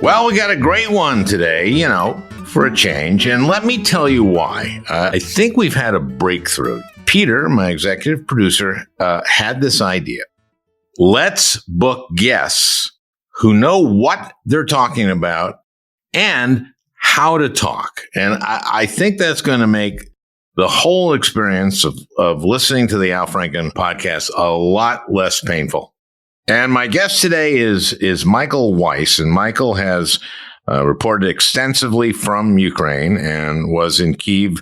Well, we got a great one today, for a change. And let me tell you why. I think we've had a breakthrough. Peter, my executive producer, had this idea. Let's book guests who know what they're talking about and how to talk. And I think that's going to make the whole experience of listening to the Al Franken podcast a lot less painful. And my guest today is Michael Weiss. And Michael has reported extensively from Ukraine and was in Kyiv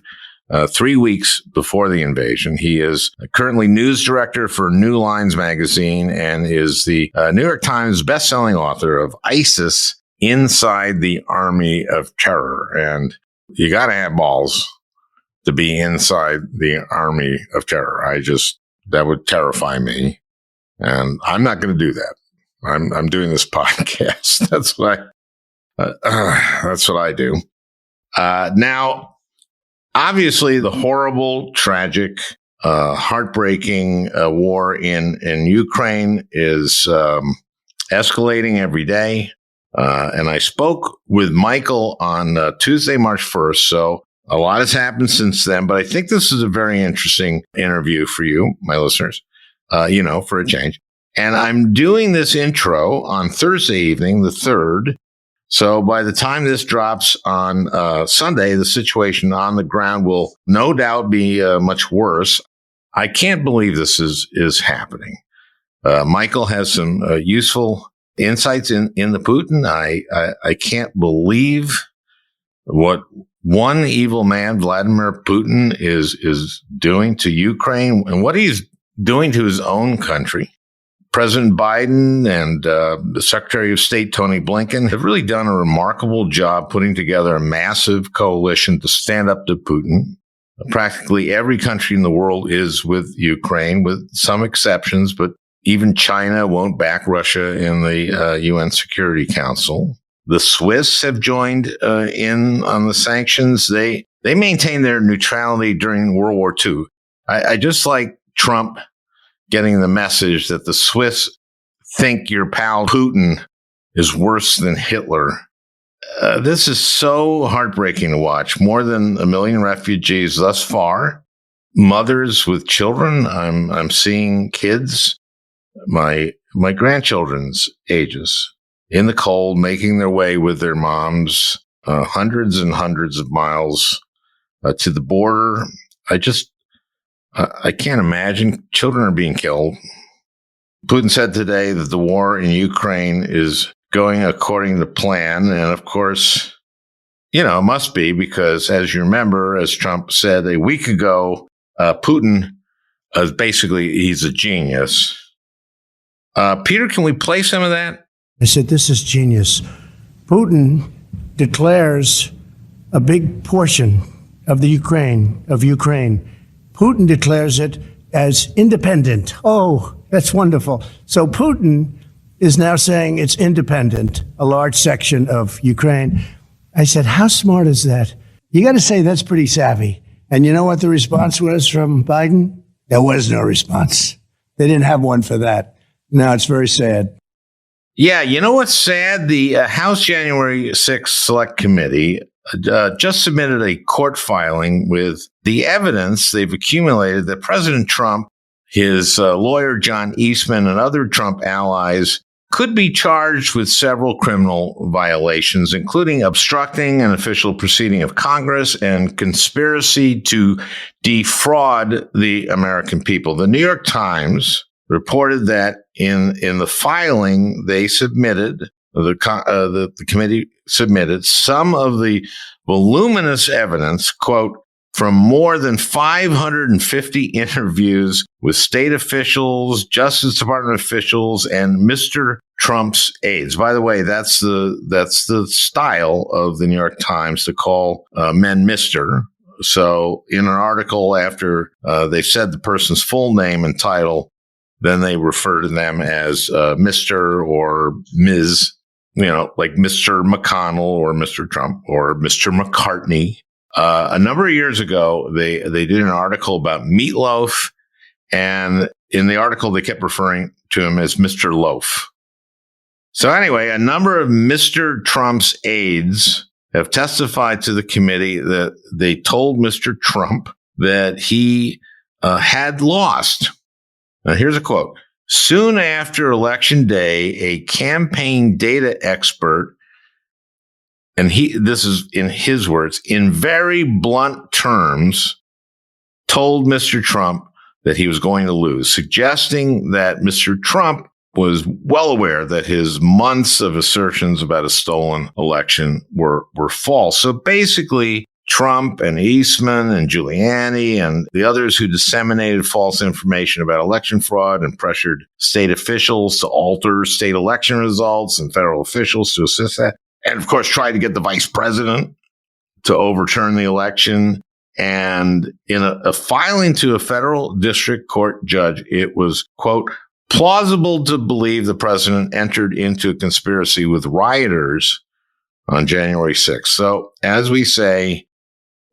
3 weeks before the invasion. He is currently news director for New Lines magazine and is the New York Times bestselling author of ISIS Inside the Army of Terror. And you got to have balls to be inside the Army of Terror. That would terrify me. And I'm not going to do that. I'm doing this podcast. That's what I do. Now, obviously, the horrible, tragic, heartbreaking war in Ukraine is escalating every day. And I spoke with Michael on Tuesday, March 1st. So a lot has happened since then, but I think this is a very interesting interview for you, my listeners, for a change. And I'm doing this intro on Thursday evening, the 3rd. So by the time this drops on Sunday, the situation on the ground will no doubt be much worse. I can't believe this is happening. Michael has some useful insights in the Putin. I can't believe what one evil man, Vladimir Putin, is doing to Ukraine and what he's doing to his own country. President Biden and the Secretary of State, Tony Blinken, have really done a remarkable job putting together a massive coalition to stand up to Putin. Practically every country in the world is with Ukraine, with some exceptions, but even China won't back Russia in the UN Security Council. The Swiss have joined in on the sanctions. They maintained their neutrality during World War II. I just like Trump getting the message that the Swiss think your pal Putin is worse than Hitler. This is so heartbreaking to watch. More than 1 million refugees thus far. Mothers with children. I'm seeing kids, my grandchildren's ages, in the cold, making their way with their moms, hundreds and hundreds of miles to the border. I can't imagine. Children are being killed. Putin said today that the war in Ukraine is going according to plan. And of course, it must be because, as you remember, as Trump said a week ago, Putin he's a genius. Peter, can we play some of that? I said, this is genius. Putin declares a big portion of Ukraine. Putin declares it as independent. Oh, that's wonderful. So Putin is now saying it's independent, a large section of Ukraine. I said, how smart is that? You got to say that's pretty savvy. And you know what the response was from Biden? There was no response. They didn't have one for that. No, it's very sad. Yeah, you know what's sad? The House January 6th Select Committee just submitted a court filing with the evidence they've accumulated that President Trump, his lawyer John Eastman, and other Trump allies could be charged with several criminal violations, including obstructing an official proceeding of Congress and conspiracy to defraud the American people. The New York Times reported that in the filing they submitted, the committee submitted some of the voluminous evidence, quote, from more than 550 interviews with state officials, Justice Department officials, and Mr. Trump's aides. By the way, that's the style of the New York Times to call men Mr. So in an article after they said the person's full name and title, then they refer to them as Mr. or Ms., like Mr. McConnell or Mr. Trump or Mr. McCartney. A number of years ago, they did an article about Meatloaf, and in the article, they kept referring to him as Mr. Loaf. So anyway, a number of Mr. Trump's aides have testified to the committee that they told Mr. Trump that he had lost. Now, here's a quote. Soon after Election Day, a campaign data expert, and this is in his words, in very blunt terms, told Mr. Trump that he was going to lose, suggesting that Mr. Trump was well aware that his months of assertions about a stolen election were false. So basically, Trump and Eastman and Giuliani and the others who disseminated false information about election fraud and pressured state officials to alter state election results and federal officials to assist that. And of course, tried to get the vice president to overturn the election. And in a filing to a federal district court judge, it was, quote, plausible to believe the president entered into a conspiracy with rioters on January 6th. So as we say,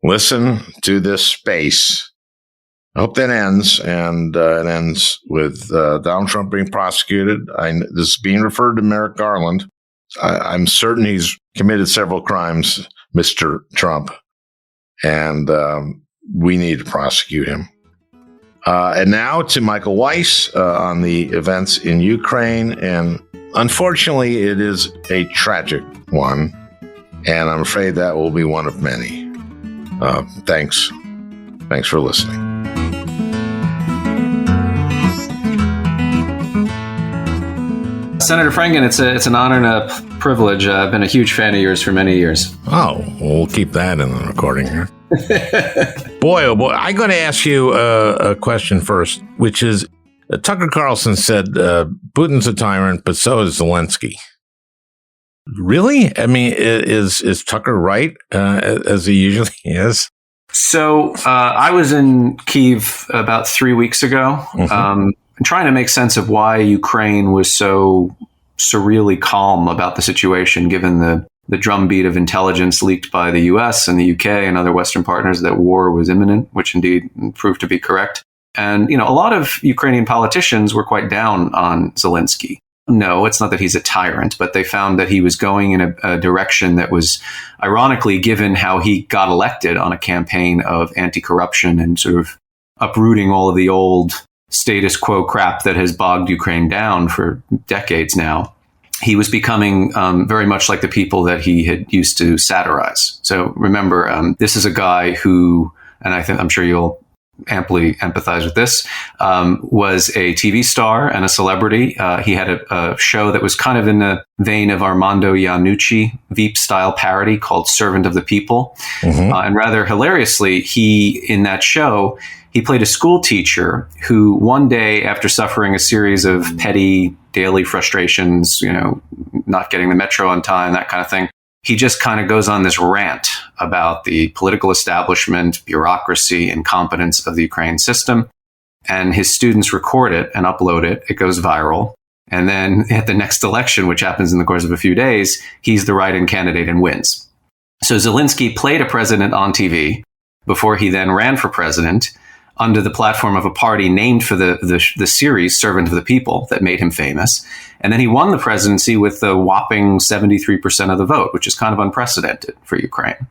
listen to this space. I hope that ends, and it ends with Donald Trump being prosecuted. This is being referred to Merrick Garland. I'm certain he's committed several crimes, Mr. Trump, and we need to prosecute him. And now to Michael Weiss on the events in Ukraine. And unfortunately, it is a tragic one. And I'm afraid that will be one of many. Thanks. Thanks for listening. Senator Franken, it's an honor and a privilege. I've been a huge fan of yours for many years. Oh, we'll keep that in the recording here. Boy, oh boy, I'm going to ask you a question first, which is Tucker Carlson said Putin's a tyrant, but so is Zelensky. Really? I mean, is Tucker right, as he usually is? So I was in Kyiv about 3 weeks ago, trying to make sense of why Ukraine was so surreally calm about the situation, given the drumbeat of intelligence leaked by the US and the UK and other Western partners that war was imminent, which indeed proved to be correct. And, a lot of Ukrainian politicians were quite down on Zelensky. No, it's not that he's a tyrant, but they found that he was going in a direction that was, ironically, given how he got elected on a campaign of anti-corruption and sort of uprooting all of the old status quo crap that has bogged Ukraine down for decades now. He was becoming very much like the people that he had used to satirize. So remember, this is a guy who, and I'm sure you'll amply empathize with this, was a TV star and a celebrity. He had a show that was kind of in the vein of Armando Iannucci Veep-style parody called Servant of the People. And rather hilariously, in that show, he played a school teacher who one day, after suffering a series of petty daily frustrations, not getting the metro on time, that kind of thing, he just kind of goes on this rant about the political establishment, bureaucracy, incompetence of the Ukraine system. And his students record it and upload it. It goes viral. And then at the next election, which happens in the course of a few days, he's the write-in candidate and wins. So Zelensky played a president on TV before he then ran for president under the platform of a party named for the series Servant of the People that made him famous. And then he won the presidency with the whopping 73% of the vote, which is kind of unprecedented for Ukraine.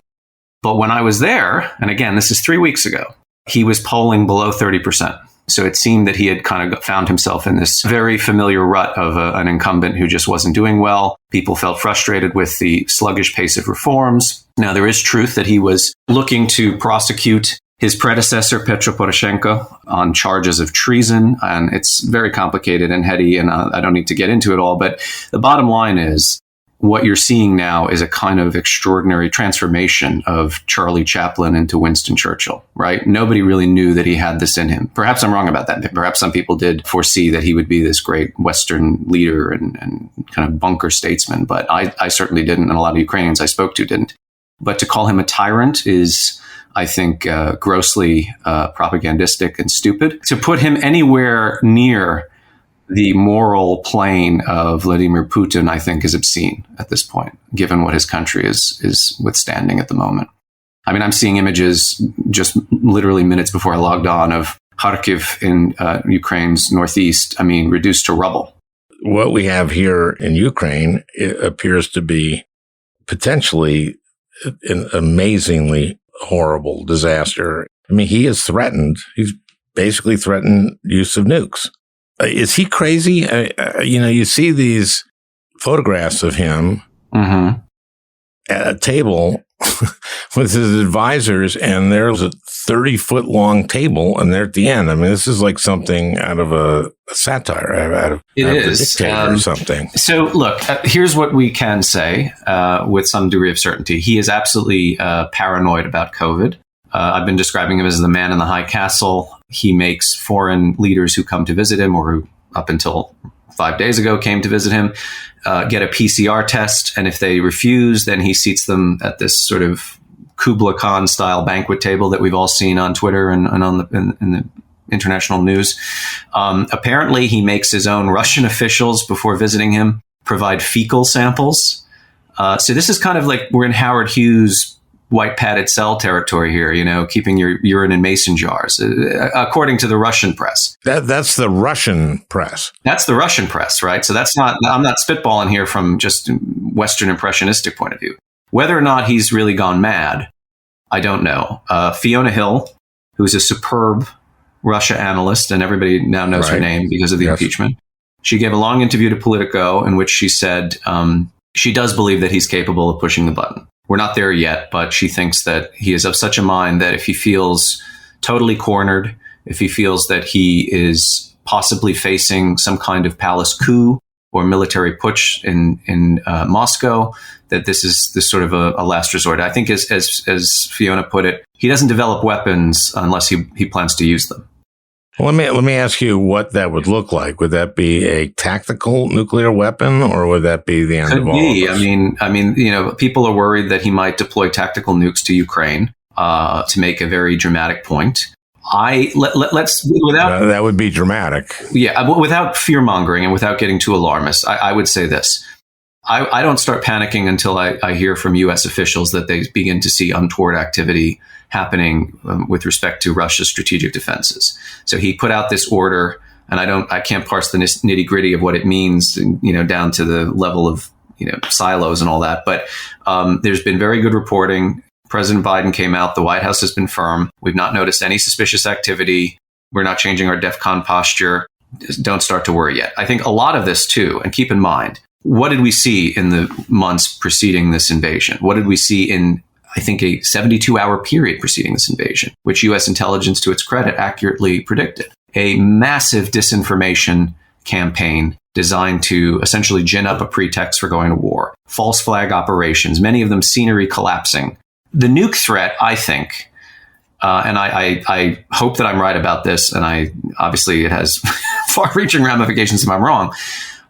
But when I was there, and again, this is 3 weeks ago, he was polling below 30%. So it seemed that he had kind of found himself in this very familiar rut of an incumbent who just wasn't doing well. People felt frustrated with the sluggish pace of reforms. Now, there is truth that he was looking to prosecute his predecessor, Petro Poroshenko, on charges of treason. And it's very complicated and heady, and I don't need to get into it all. But the bottom line is what you're seeing now is a kind of extraordinary transformation of Charlie Chaplin into Winston Churchill, right? Nobody really knew that he had this in him. Perhaps I'm wrong about that. Perhaps some people did foresee that he would be this great Western leader and kind of bunker statesman. But I certainly didn't, and a lot of Ukrainians I spoke to didn't. But to call him a tyrant is, I think, grossly propagandistic and stupid. To put him anywhere near the moral plane of Vladimir Putin, I think, is obscene at this point, given what his country is withstanding at the moment. I mean, I'm seeing images just literally minutes before I logged on of Kharkiv in Ukraine's northeast, reduced to rubble. what we have here in Ukraine, it appears to be potentially an amazingly horrible disaster. I mean, he's basically threatened use of nukes. Is he crazy? You see these photographs of him at a table with his advisors, and there's a 30-foot long table, and they're at the end. I mean, this is like something out of a satire, out of a dictator or something. So, look, here's what we can say with some degree of certainty. He is absolutely paranoid about COVID. I've been describing him as the man in the high castle. He makes foreign leaders who come to visit him, or who up until 5 days ago came to visit him, get a PCR test. And if they refuse, then he seats them at this sort of Kubla Khan style banquet table that we've all seen on Twitter and on in the international news. Apparently, he makes his own Russian officials, before visiting him, provide fecal samples. So this is kind of like we're in Howard Hughes' white padded cell territory here, keeping your urine in mason jars, according to the Russian press. That's the Russian press. That's the Russian press, right? So I'm not spitballing here from just Western impressionistic point of view. Whether or not he's really gone mad, I don't know. Fiona Hill, who's a superb Russia analyst, and everybody now knows her name because of the impeachment. She gave a long interview to Politico in which she said she does believe that he's capable of pushing the button. We're not there yet, but she thinks that he is of such a mind that if he feels totally cornered, if he feels that he is possibly facing some kind of palace coup or military putsch in Moscow, that this is sort of a last resort. I think, as Fiona put it, he doesn't develop weapons unless he plans to use them. Well, let me ask you what that would look like. Would that be a tactical nuclear weapon, or would that be the end of all of this? I mean, people are worried that he might deploy tactical nukes to Ukraine to make a very dramatic point. That would be dramatic. Yeah, without fear mongering and without getting too alarmist, I would say this. I don't start panicking until I hear from U.S. officials that they begin to see untoward activity happening with respect to Russia's strategic defenses. So he put out this order, and I can't parse the nitty gritty of what it means, down to the level of, silos and all that. But there's been very good reporting. President Biden came out. The White House has been firm. We've not noticed any suspicious activity. We're not changing our DEFCON posture. Just don't start to worry yet. I think a lot of this too, and keep in mind, what did we see in the months preceding this invasion? What did we see in, I think, a 72-hour period preceding this invasion, which U.S. intelligence, to its credit, accurately predicted? A massive disinformation campaign designed to essentially gin up a pretext for going to war. False flag operations, many of them scenery collapsing. The nuke threat, I think, and I hope that I'm right about this, and obviously it has far-reaching ramifications if I'm wrong.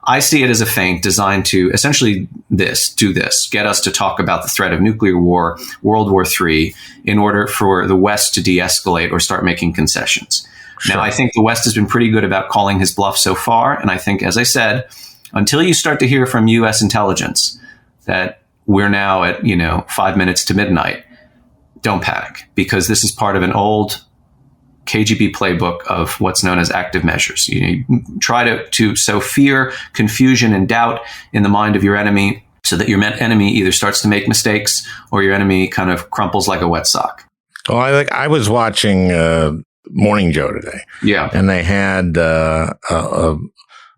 I see it as a feint designed to essentially get us to talk about the threat of nuclear war, World War III, in order for the West to de-escalate or start making concessions. Sure. Now, I think the West has been pretty good about calling his bluff so far. And I think, as I said, until you start to hear from U.S. intelligence that we're now at, 5 minutes to midnight, don't panic, because this is part of an old KGB playbook of what's known as active measures. You try to sow fear, confusion, and doubt in the mind of your enemy so that your enemy either starts to make mistakes or your enemy kind of crumples like a wet sock. Well, I was watching Morning Joe today. Yeah. And they had a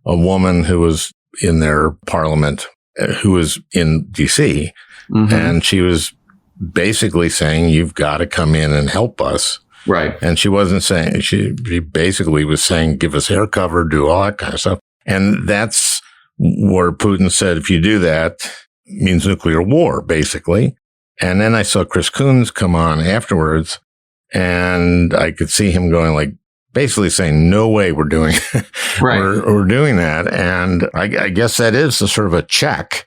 woman who was in their parliament, who was in D.C., and she was basically saying, you've got to come in and help us. Right. And she wasn't saying, she basically was saying, give us air cover, do all that kind of stuff. And that's where Putin said, if you do that, it means nuclear war, basically. And then I saw Chris Coons come on afterwards, and I could see him going like, basically saying, no way we're doing, we're doing that. And I guess that is a sort of a check.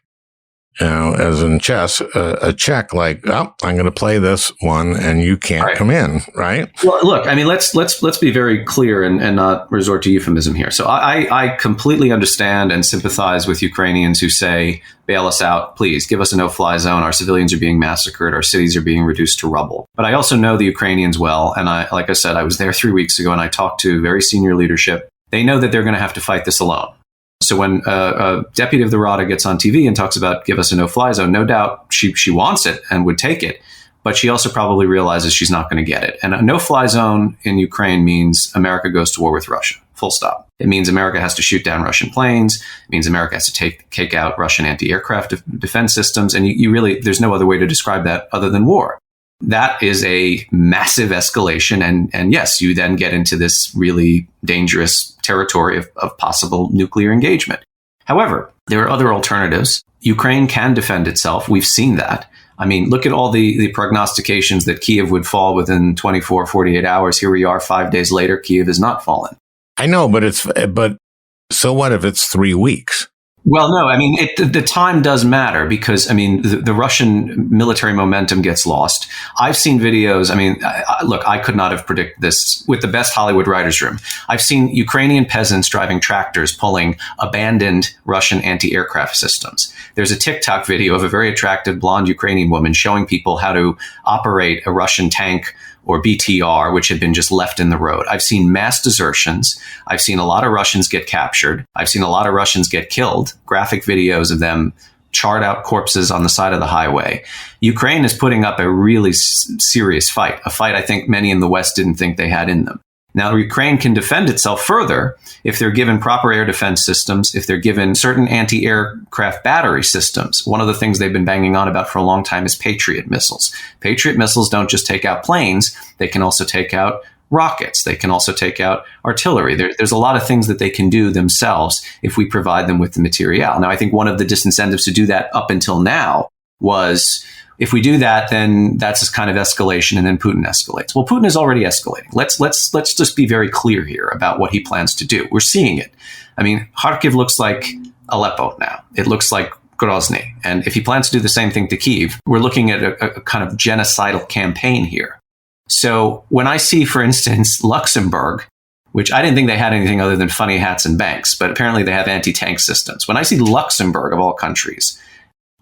As in chess, a check like, oh, I'm going to play this one and you can't come in, right? Well, look, I mean, let's be very clear and not resort to euphemism here. So I completely understand and sympathize with Ukrainians who say, bail us out, please, give us a no-fly zone. Our civilians are being massacred. Our cities are being reduced to rubble. But I also know the Ukrainians well. And like I said, I was there 3 weeks ago and I talked to very senior leadership. They know that they're going to have to fight this alone. So when a deputy of the Rada gets on TV and talks about give us a no-fly zone, no doubt she wants it and would take it. But she also probably realizes she's not going to get it. And a no-fly zone in Ukraine means America goes to war with Russia, full stop. It means America has to shoot down Russian planes. It means America has to take out Russian anti-aircraft defense systems. And you really, there's no other way to describe that other than war. That is a massive escalation. And yes, you then get into this really dangerous territory of possible nuclear engagement. However, there are other alternatives. Ukraine can defend itself. We've seen that. I mean, look at all the prognostications that Kyiv would fall within 24, 48 hours. Here we are 5 days later. Kyiv has not fallen. I know, but so what if it's 3 weeks? Well, no, I mean, the time does matter because, I mean, the Russian military momentum gets lost. I've seen videos. I mean, look, I could not have predicted this with the best Hollywood writer's room. I've seen Ukrainian peasants driving tractors pulling abandoned Russian anti-aircraft systems. There's a TikTok video of a very attractive blonde Ukrainian woman showing people how to operate a Russian tank or BTR, which had been just left in the road. I've seen mass desertions. I've seen a lot of Russians get captured. I've seen a lot of Russians get killed. Graphic videos of them charred out corpses on the side of the highway. Ukraine is putting up a really serious fight, a fight I think many in the West didn't think they had in them. Now, Ukraine can defend itself further if they're given proper air defense systems, if they're given certain anti-aircraft battery systems. One of the things they've been banging on about for a long time is Patriot missiles. Patriot missiles don't just take out planes. They can also take out rockets. They can also take out artillery. There's a lot of things that they can do themselves if we provide them with the material. Now, I think one of the disincentives to do that up until now was if we do that, then that's this kind of escalation, and then Putin escalates. Well, Putin is already escalating. Let's just be very clear here about what he plans to do. We're seeing it. I mean, Kharkiv looks like Aleppo now. It looks like Grozny. And if he plans to do the same thing to Kyiv, we're looking at a kind of genocidal campaign here. So when I see, for instance, Luxembourg, which I didn't think they had anything other than funny hats and banks, but apparently they have anti-tank systems. When I see Luxembourg, of all countries,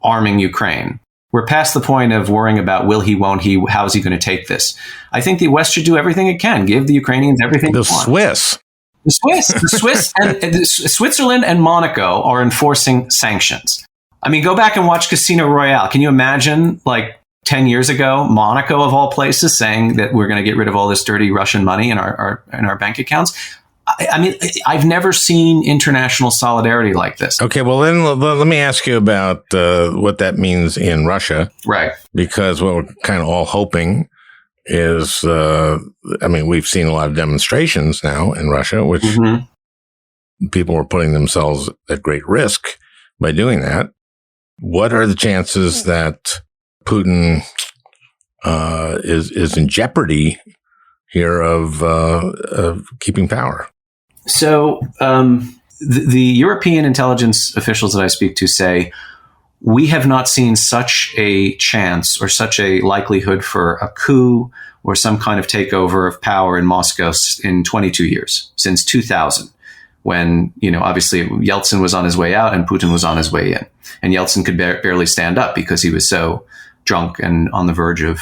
arming Ukraine, we're past the point of worrying about will he, won't he, how is he going to take this? I think the West should do everything it can, give the Ukrainians everything The they want. Swiss. The Swiss and Switzerland and Monaco are enforcing sanctions. I mean, go back and watch Casino Royale. Can you imagine, like 10 years ago, Monaco of all places saying that we're going to get rid of all this dirty Russian money in our bank accounts? I mean, I've never seen international solidarity like this. Okay, well, then let me ask you about what that means in Russia. Right. Because what we're kind of all hoping is, I mean, we've seen a lot of demonstrations now in Russia, which people were putting themselves at great risk by doing that. What are the chances that Putin is in jeopardy here of keeping power? So the European intelligence officials that I speak to say, we have not seen such a chance or such a likelihood for a coup or some kind of takeover of power in Moscow in 22 years, since 2000, when, obviously Yeltsin was on his way out and Putin was on his way in. And Yeltsin could barely stand up because he was so drunk and on the verge of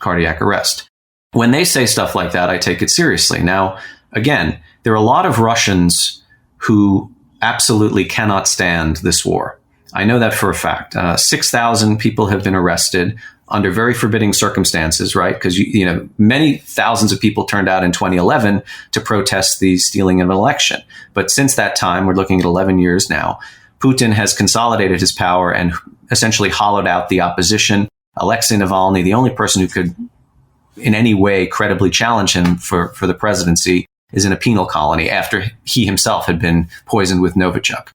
cardiac arrest. When they say stuff like that, I take it seriously. Now, again, there are a lot of Russians who absolutely cannot stand this war. I know that for a fact. 6,000 people have been arrested under very forbidding circumstances, right? Because, many thousands of people turned out in 2011 to protest the stealing of an election. But since that time, we're looking at 11 years now, Putin has consolidated his power and essentially hollowed out the opposition. Alexei Navalny, the only person who could in any way credibly challenge him for the presidency, is in a penal colony after he himself had been poisoned with Novichok.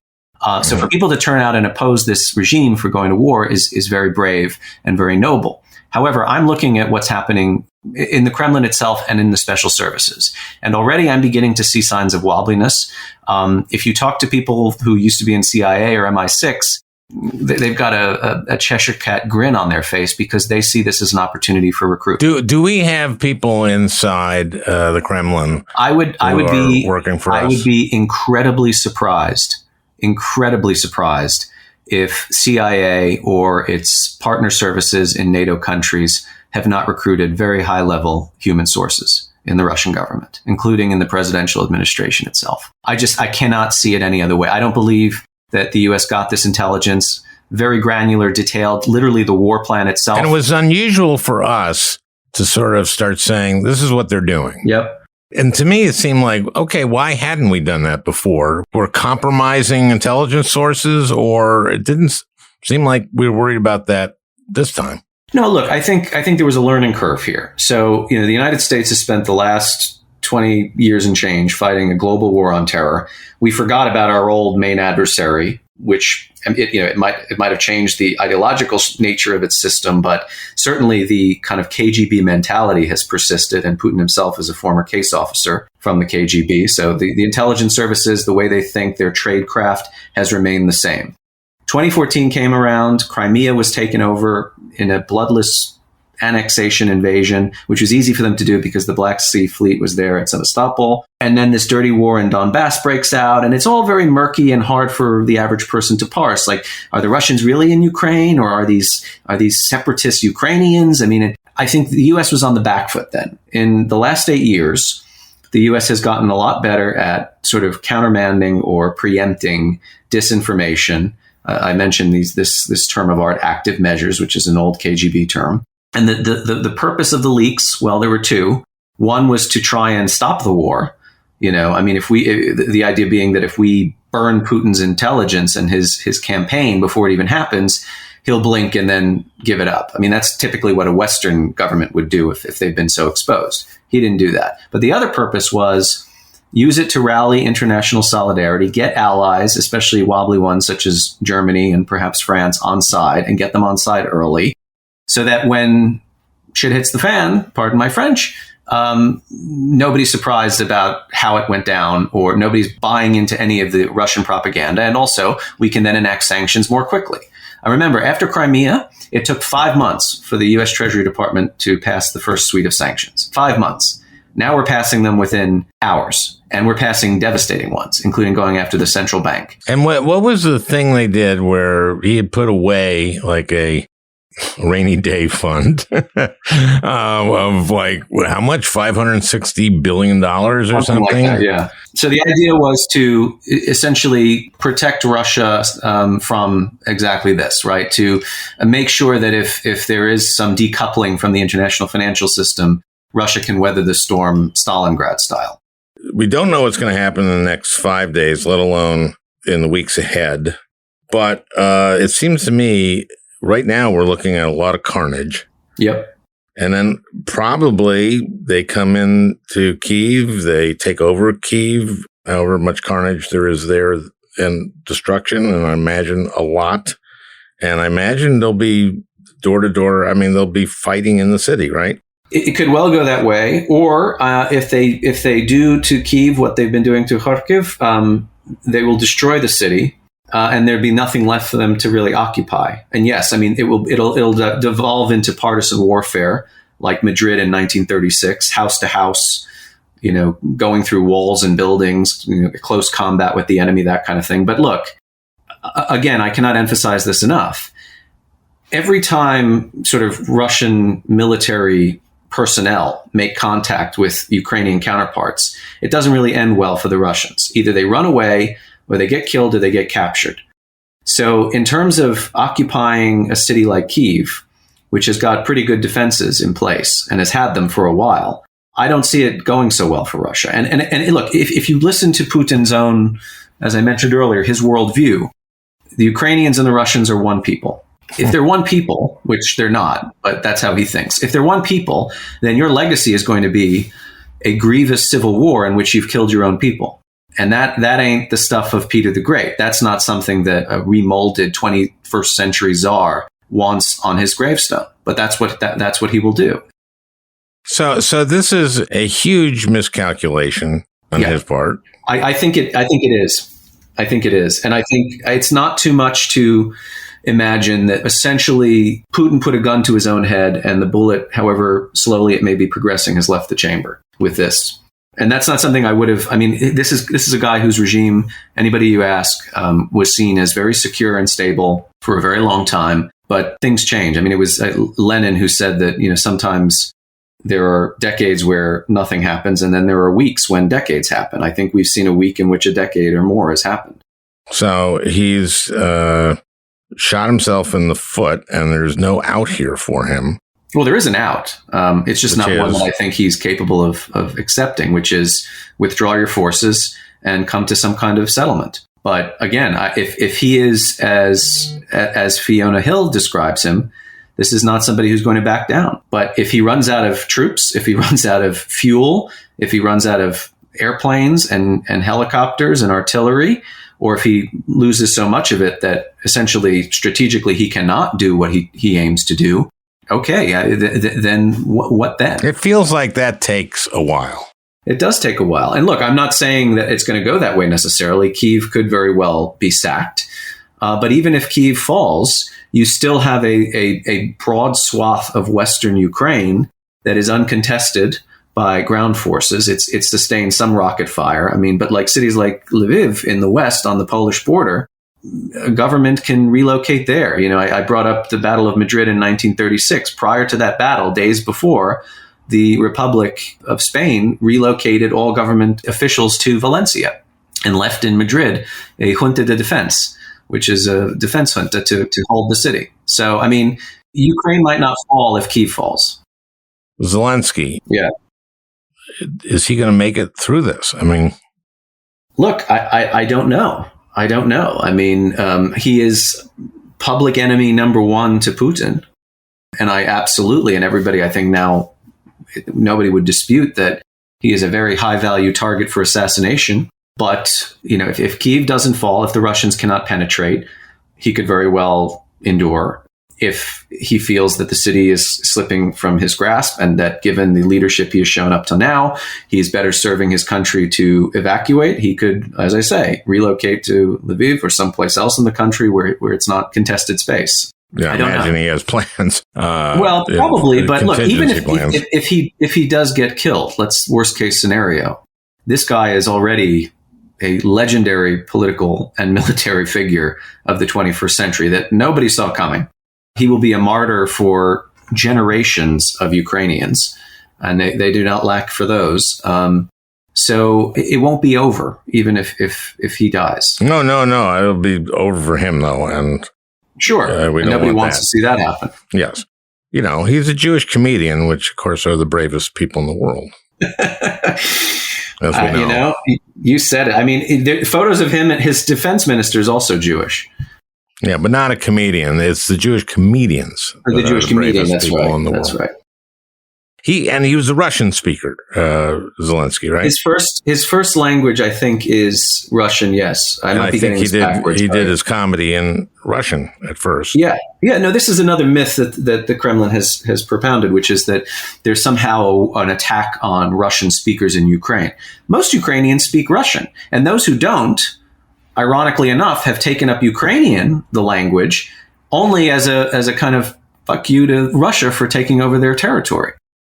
So for people to turn out and oppose this regime for going to war is very brave and very noble. However, I'm looking at what's happening in the Kremlin itself and in the special services. And already I'm beginning to see signs of wobbliness. If you talk to people who used to be in CIA or MI6, they've got a Cheshire cat grin on their face because they see this as an opportunity for recruitment. Do we have people inside the Kremlin? I would be working for us? I would be incredibly surprised if CIA or its partner services in NATO countries have not recruited very high level human sources. in the Russian government, including in the presidential administration itself. I cannot see it any other way. I don't believe that the U.S. got this intelligence, very granular, detailed, literally the war plan itself. And it was unusual for us to sort of start saying, this is what they're doing. Yep. And to me, it seemed like, okay, why hadn't we done that before? We're compromising intelligence sources, or it didn't seem like we were worried about that this time. No, look, I think there was a learning curve here. So, the United States has spent the last 20 years and change fighting a global war on terror. We forgot about our old main adversary, which it might have changed the ideological nature of its system, but certainly the kind of KGB mentality has persisted. And Putin himself is a former case officer from the KGB. So the intelligence services, the way they think, their tradecraft has remained the same. 2014 came around. Crimea was taken over in a bloodless annexation invasion, which was easy for them to do because the Black Sea Fleet was there at Sevastopol. And then this dirty war in Donbass breaks out, and it's all very murky and hard for the average person to parse. Like, are the Russians really in Ukraine, or are these separatist Ukrainians? I mean, I think the U.S. was on the back foot then. In the last 8 years, the U.S. has gotten a lot better at sort of countermanding or preempting disinformation. I mentioned this term of art, active measures, which is an old KGB term. And the purpose of the leaks, well, there were two. One was to try and stop the war. The idea being that if we burn Putin's intelligence and his campaign before it even happens, he'll blink and then give it up. I mean, that's typically what a Western government would do if they've been so exposed. He didn't do that. But the other purpose was use it to rally international solidarity, get allies, especially wobbly ones such as Germany and perhaps France, on side, and get them on side early, so that when shit hits the fan, pardon my French, nobody's surprised about how it went down, or nobody's buying into any of the Russian propaganda. And also, we can then enact sanctions more quickly. I remember after Crimea, it took 5 months for the U.S. Treasury Department to pass the first suite of sanctions. 5 months. Now we're passing them within hours, and we're passing devastating ones, including going after the central bank. And what was the thing they did where he had put away like a rainy day fund of like, how much? $560 billion or something? Like that, yeah. So the idea was to essentially protect Russia from exactly this, right? To make sure that if there is some decoupling from the international financial system, Russia can weather the storm Stalingrad style. We don't know what's going to happen in the next 5 days, let alone in the weeks ahead. But it seems to me right now we're looking at a lot of carnage. Yep. And then probably they come into Kyiv, they take over Kyiv, however much carnage there is there, and destruction, and I imagine a lot. And I imagine they'll be door to door. I mean, they'll be fighting in the city, right? It could well go that way. Or if they do to Kyiv what they've been doing to Kharkiv, they will destroy the city. And there'd be nothing left for them to really occupy. And yes, I mean, it'll devolve into partisan warfare, like Madrid in 1936, house to house, going through walls and buildings, close combat with the enemy, that kind of thing. But look, again, I cannot emphasize this enough. Every time sort of Russian military personnel make contact with Ukrainian counterparts, it doesn't really end well for the Russians. Either they run away, or they get killed, or they get captured. So in terms of occupying a city like Kyiv, which has got pretty good defenses in place and has had them for a while, I don't see it going so well for Russia. And look, if you listen to Putin's own, as I mentioned earlier, his worldview, the Ukrainians and the Russians are one people. If they're one people, which they're not, but that's how he thinks. If they're one people, then your legacy is going to be a grievous civil war in which you've killed your own people. And that ain't the stuff of Peter the Great. That's not something that a remolded 21st century czar wants on his gravestone. But that's what he will do. So this is a huge miscalculation on his part. I think it is. I think it is. And I think it's not too much to imagine that essentially Putin put a gun to his own head, and the bullet, however slowly it may be progressing, has left the chamber with this. And that's not something I would have. I mean, this is a guy whose regime, anybody you ask, was seen as very secure and stable for a very long time. But things change. I mean, it was Lenin who said that, sometimes There are decades where nothing happens, and then there are weeks when decades happen. I think we've seen a week in which a decade or more has happened. So he's shot himself in the foot, and there's no out here for him. Well, there is an out. It's just not one that I think he's capable of accepting, which is withdraw your forces and come to some kind of settlement. But again, if he is as Fiona Hill describes him, this is not somebody who's going to back down. But if he runs out of troops, if he runs out of fuel, if he runs out of airplanes and helicopters and artillery, or if he loses so much of it that essentially strategically he cannot do what he aims to do, okay, then what then? It feels like that takes a while. It does take a while. And look, I'm not saying that it's going to go that way necessarily. Kyiv could very well be sacked. But even if Kyiv falls, you still have a broad swath of Western Ukraine that is uncontested by ground forces. It's sustained some rocket fire. I mean, but like cities like Lviv in the west on the Polish border, a government can relocate there. You know, I brought up the Battle of Madrid in 1936. Prior to that battle, days before, the Republic of Spain relocated all government officials to Valencia and left in Madrid a junta de defense, which is a defense junta to hold the city. So, I mean, Ukraine might not fall if Kyiv falls. Zelensky. Yeah. Is he going to make it through this? I mean, look, I don't know. I don't know. I mean, he is public enemy number one to Putin. And I absolutely, and everybody I think now, nobody would dispute that he is a very high value target for assassination. But, you know, if Kyiv doesn't fall, if the Russians cannot penetrate, he could very well endure. If he feels that the city is slipping from his grasp and that given the leadership he has shown up till now, he's better serving his country to evacuate, he could, as I say, relocate to Lviv or someplace else in the country where it's not contested space. Yeah, I imagine he has plans. Well, probably, but look, even if he does get killed, let's worst case scenario, this guy is already a legendary political and military figure of the 21st century that nobody saw coming. He will be a martyr for generations of Ukrainians, and they do not lack for those. So it won't be over, even if he dies. No. It'll be over for him, though, and. Sure. Nobody wants to see that happen. Yes. You know, he's a Jewish comedian, which, of course, are the bravest people in the world. As we know. You know, you said it. I mean, photos of him and his defense minister is also Jewish. Yeah, but not a comedian. It's the Jewish comedians. Or the Jewish comedian, that's right. That's right. He was a Russian speaker, Zelensky, right? His first language, I think, is Russian. Yes, I think he did his comedy in Russian at first. Yeah. No, this is another myth that the Kremlin has propounded, which is that there's somehow an attack on Russian speakers in Ukraine. Most Ukrainians speak Russian, and those who don't, ironically enough, have taken up Ukrainian, the language, only as a kind of fuck you to Russia for taking over their territory.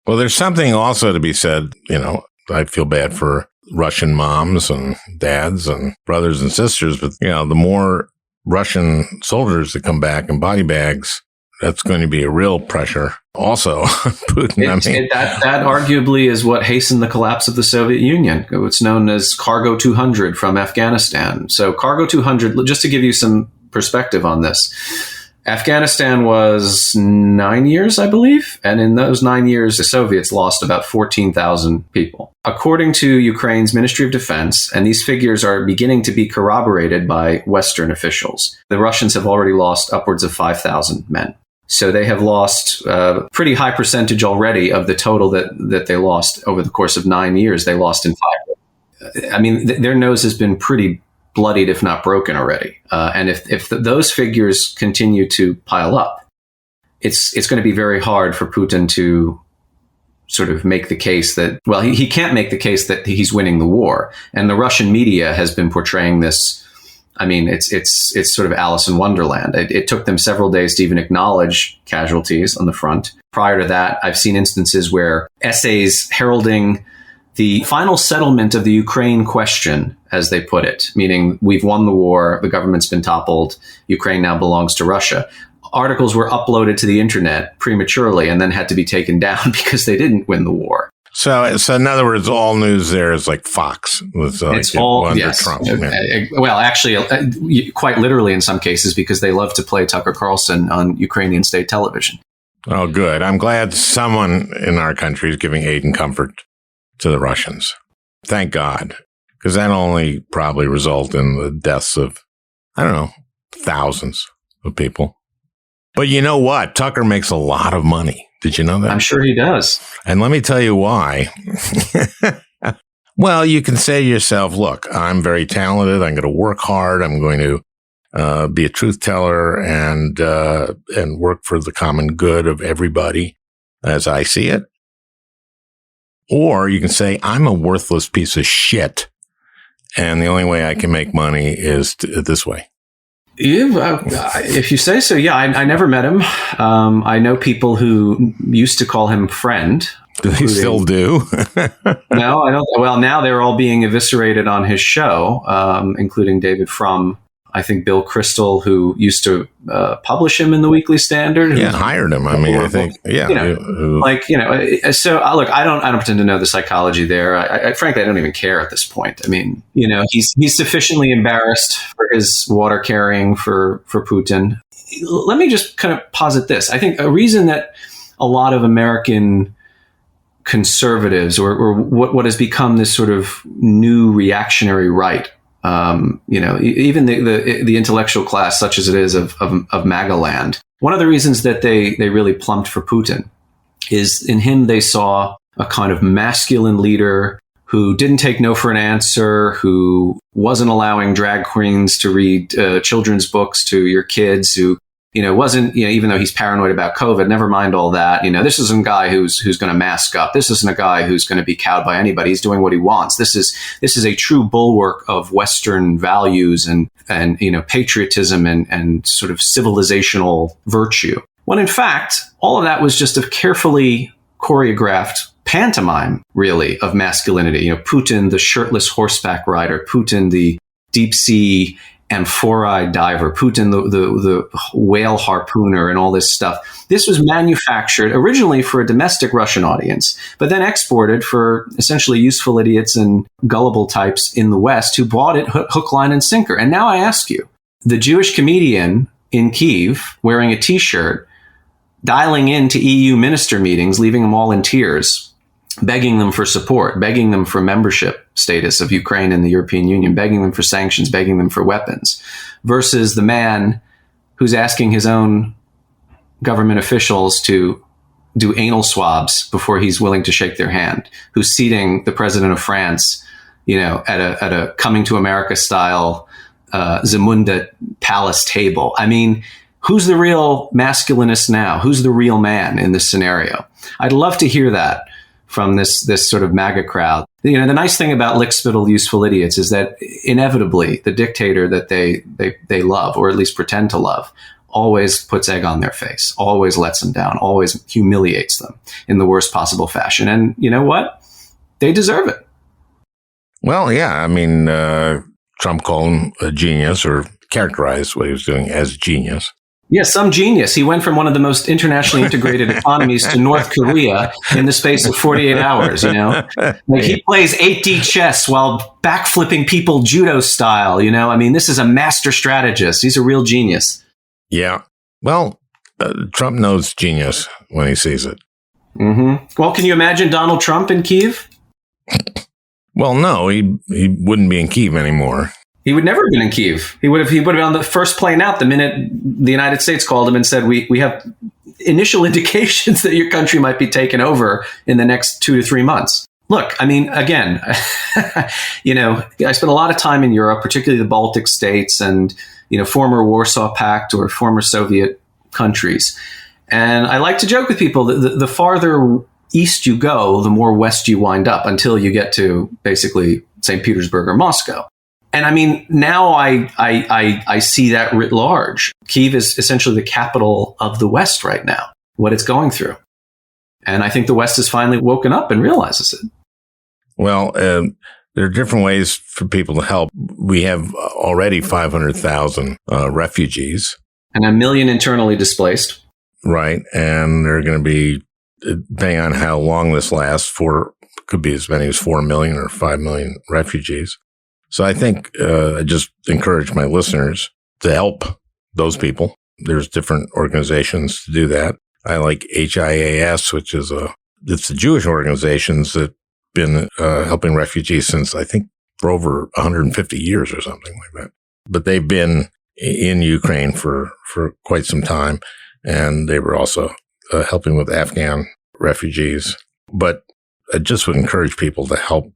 Well, there's something also to be said, you know, I feel bad for Russian moms and dads and brothers and sisters, but, you know, the more Russian soldiers that come back in body bags, that's going to be a real pressure also on Putin. That arguably is what hastened the collapse of the Soviet Union. It's known as Cargo 200 from Afghanistan. So Cargo 200, just to give you some perspective on this, Afghanistan was 9 years, I believe. And in those 9 years, the Soviets lost about 14,000 people. According to Ukraine's Ministry of Defense, and these figures are beginning to be corroborated by Western officials, the Russians have already lost upwards of 5,000 men. So they have lost a pretty high percentage already of the total that they lost over the course of 9 years. They lost in 5. I mean, their nose has been pretty bloodied, if not broken already. And if those figures continue to pile up, it's going to be very hard for Putin to sort of make the case that, well, he can't make the case that he's winning the war. And the Russian media has been portraying this. I mean, it's sort of Alice in Wonderland. It took them several days to even acknowledge casualties on the front. Prior to that, I've seen instances where essays heralding the final settlement of the Ukraine question, as they put it, meaning we've won the war, the government's been toppled, Ukraine now belongs to Russia, articles were uploaded to the internet prematurely and then had to be taken down because they didn't win the war. So in other words, all news there is like Fox was it's all under yes. Trump. Well, actually, quite literally in some cases, because they love to play Tucker Carlson on Ukrainian state television. Oh, good. I'm glad someone in our country is giving aid and comfort to the Russians. Thank God, because that'll only probably result in the deaths of, I don't know, thousands of people. But you know what? Tucker makes a lot of money. Did you know that? I'm sure he does. And let me tell you why. Well, you can say to yourself, look, I'm very talented. I'm going to work hard. I'm going to be a truth teller and work for the common good of everybody as I see it. Or you can say, I'm a worthless piece of shit. And the only way I can make money is this way. If you say so, yeah. I never met him. I know people who used to call him friend. Do they still do? No, I don't. Well, now they're all being eviscerated on his show, including David Frum. I think Bill Kristol, who used to publish him in the Weekly Standard. Yeah, hired him. I mean, I think, yeah. So look, I don't pretend to know the psychology there. I frankly, I don't even care at this point. I mean, he's sufficiently embarrassed for his water carrying for Putin. Let me just kind of posit this. I think a reason that a lot of American conservatives or what has become this sort of new reactionary right, even the intellectual class, such as it is of MAGA land. One of the reasons that they really plumped for Putin is in him they saw a kind of masculine leader who didn't take no for an answer, who wasn't allowing drag queens to read children's books to your kids, who wasn't, even though he's paranoid about COVID, never mind all that. This isn't a guy who's going to mask up. This isn't a guy who's going to be cowed by anybody. He's doing what he wants. This is a true bulwark of Western values and patriotism and sort of civilizational virtue. When in fact, all of that was just a carefully choreographed pantomime, really, of masculinity. Putin, the shirtless horseback rider, Putin, the deep sea amphoride diver, Putin, the whale harpooner, and all this stuff. This was manufactured originally for a domestic Russian audience, but then exported for essentially useful idiots and gullible types in the West who bought it hook, line, and sinker. And now I ask you, the Jewish comedian in Kyiv wearing a T-shirt, dialing into EU minister meetings, leaving them all in tears, begging them for support, begging them for membership status of Ukraine in the European Union, begging them for sanctions, begging them for weapons, versus the man who's asking his own government officials to do anal swabs before he's willing to shake their hand, who's seating the president of France, at a coming to America style Zamunda Palace table. I mean, who's the real masculinist now? Who's the real man in this scenario? I'd love to hear that from this sort of MAGA crowd. The nice thing about lickspittle useful idiots is that inevitably the dictator that they love, or at least pretend to love, always puts egg on their face, always lets them down, always humiliates them in the worst possible fashion. And you know what? They deserve it. Well, yeah. I mean, Trump called him a genius, or characterized what he was doing as genius. Yeah, some genius. He went from one of the most internationally integrated economies to North Korea in the space of 48 hours, Like he plays 8D chess while backflipping people judo style, I mean, this is a master strategist. He's a real genius. Yeah. Well, Trump knows genius when he sees it. Mm-hmm. Well, can you imagine Donald Trump in Kyiv? Well, no, he wouldn't be in Kyiv anymore. He would never have been in Kyiv. He would have been on the first plane out the minute the United States called him and said, we have initial indications that your country might be taken over in the next 2 to 3 months. Look, I mean, again, I spent a lot of time in Europe, particularly the Baltic states and, former Warsaw Pact or former Soviet countries. And I like to joke with people that the farther east you go, the more west you wind up until you get to basically St. Petersburg or Moscow. And I mean, now I see that writ large. Kyiv is essentially the capital of the West right now, what it's going through. And I think the West has finally woken up and realizes it. Well, there are different ways for people to help. We have already 500,000 refugees. And 1 million internally displaced. Right. And they're going to be, depending on how long this lasts, could be as many as 4 million or 5 million refugees. So I think I just encourage my listeners to help those people. There's different organizations to do that. I like HIAS, which is it's the Jewish organizations that been helping refugees since, I think, for over 150 years or something like that. But they've been in Ukraine for quite some time, and they were also helping with Afghan refugees. But I just would encourage people to help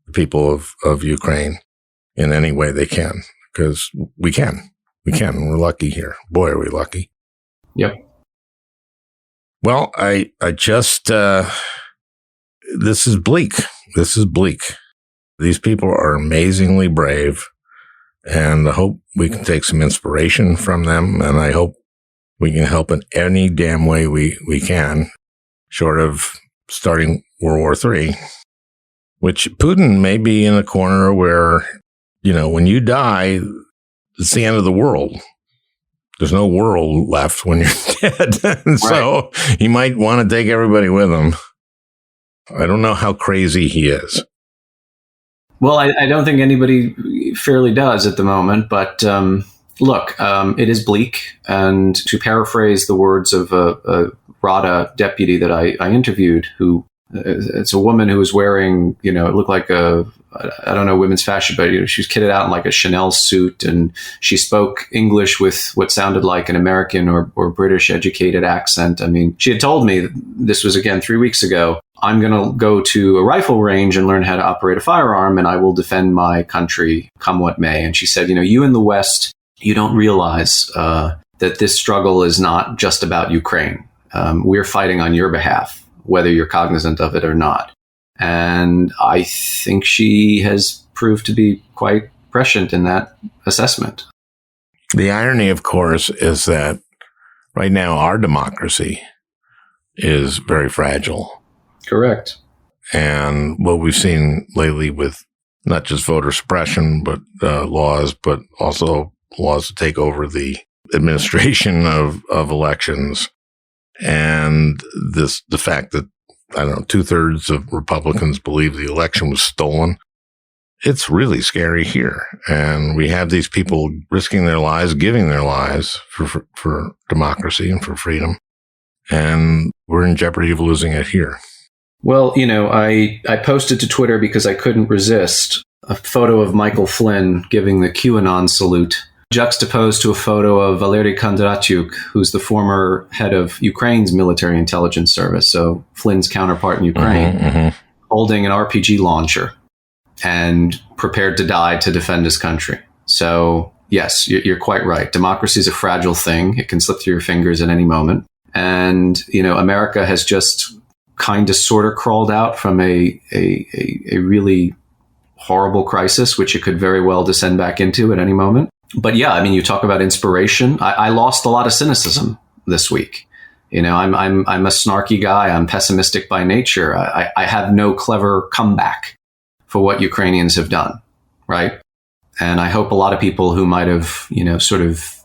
the people of Ukraine in any way they can, because we can. We're lucky here. Boy, are we lucky. Yep. Well, I just, this is bleak. These people are amazingly brave, and I hope we can take some inspiration from them, and I hope we can help in any damn way we can, short of starting World War III, which Putin may be in a corner where, when you die, it's the end of the world. There's no world left when you're dead. And so he might want to take everybody with him. I don't know how crazy he is. Well, I don't think anybody fairly does at the moment. But look, it is bleak. And to paraphrase the words of a RADA deputy that I interviewed, it's a woman who was wearing, it looked like I don't know women's fashion, but she was kitted out in like a Chanel suit, and she spoke English with what sounded like an American or British educated accent. I mean, she had told me, this was again 3 weeks ago, I'm going to go to a rifle range and learn how to operate a firearm, and I will defend my country come what may. And she said, you in the West, you don't realize that this struggle is not just about Ukraine. We're fighting on your behalf, whether you're cognizant of it or not. And I think she has proved to be quite prescient in that assessment. The irony, of course, is that right now our democracy is very fragile. Correct. And what we've seen lately with not just voter suppression, but laws, but also laws to take over the administration of elections, and the fact that, I don't know, 2/3 of Republicans believe the election was stolen. It's really scary here. And we have these people risking their lives, giving their lives for democracy and for freedom. And we're in jeopardy of losing it here. Well, I posted to Twitter because I couldn't resist a photo of Michael Flynn giving the QAnon salute, juxtaposed to a photo of Valery Kondratyuk, who's the former head of Ukraine's military intelligence service, so Flynn's counterpart in Ukraine, holding an RPG launcher and prepared to die to defend his country. So, yes, you're quite right. Democracy is a fragile thing. It can slip through your fingers at any moment. And, America has just kind of sort of crawled out from a really horrible crisis, which it could very well descend back into at any moment. But yeah, you talk about inspiration. I lost a lot of cynicism this week. I'm a snarky guy. I'm pessimistic by nature. I have no clever comeback for what Ukrainians have done, right? And I hope a lot of people who might have, sort of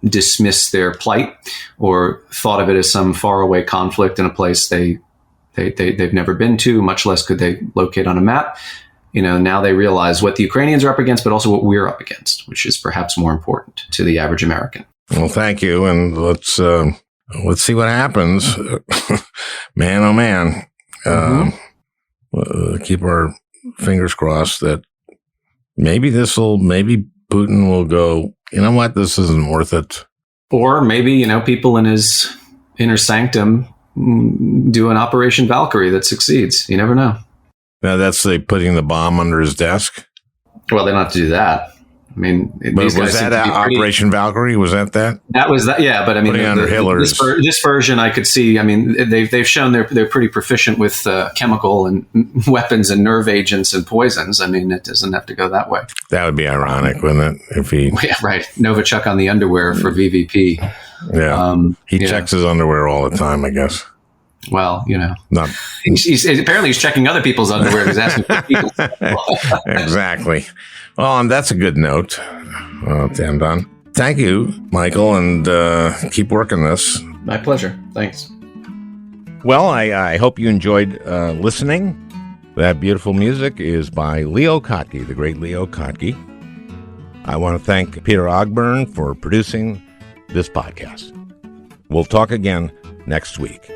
dismissed their plight or thought of it as some faraway conflict in a place they've never been to, much less could they locate on a map. Now they realize what the Ukrainians are up against, but also what we're up against, which is perhaps more important to the average American. Well, thank you. And let's see what happens. Man, oh man. Keep our fingers crossed that maybe Putin will go, you know what, this isn't worth it. Or maybe, people in his inner sanctum do an Operation Valkyrie that succeeds. You never know. Now, that's putting the bomb under his desk? Well, they don't have to do that. But was that Operation Valkyrie? Was that? That was that, yeah. But putting under Hitler's. This version, I could see. They've shown they're pretty proficient with chemical and weapons and nerve agents and poisons. It doesn't have to go that way. That would be ironic, wouldn't it? If he, yeah, right. Novichok on the underwear for VVP. Yeah, he checks his underwear all the time, I guess. Well, not. He's apparently checking other people's underwear. He's asking for people's. Exactly. Well, and that's a good note to end on. Thank you, Michael, and keep working this. My pleasure. Thanks. Well, I hope you enjoyed listening. That beautiful music is by Leo Kottke, the great Leo Kottke. I want to thank Peter Ogburn for producing this podcast. We'll talk again next week.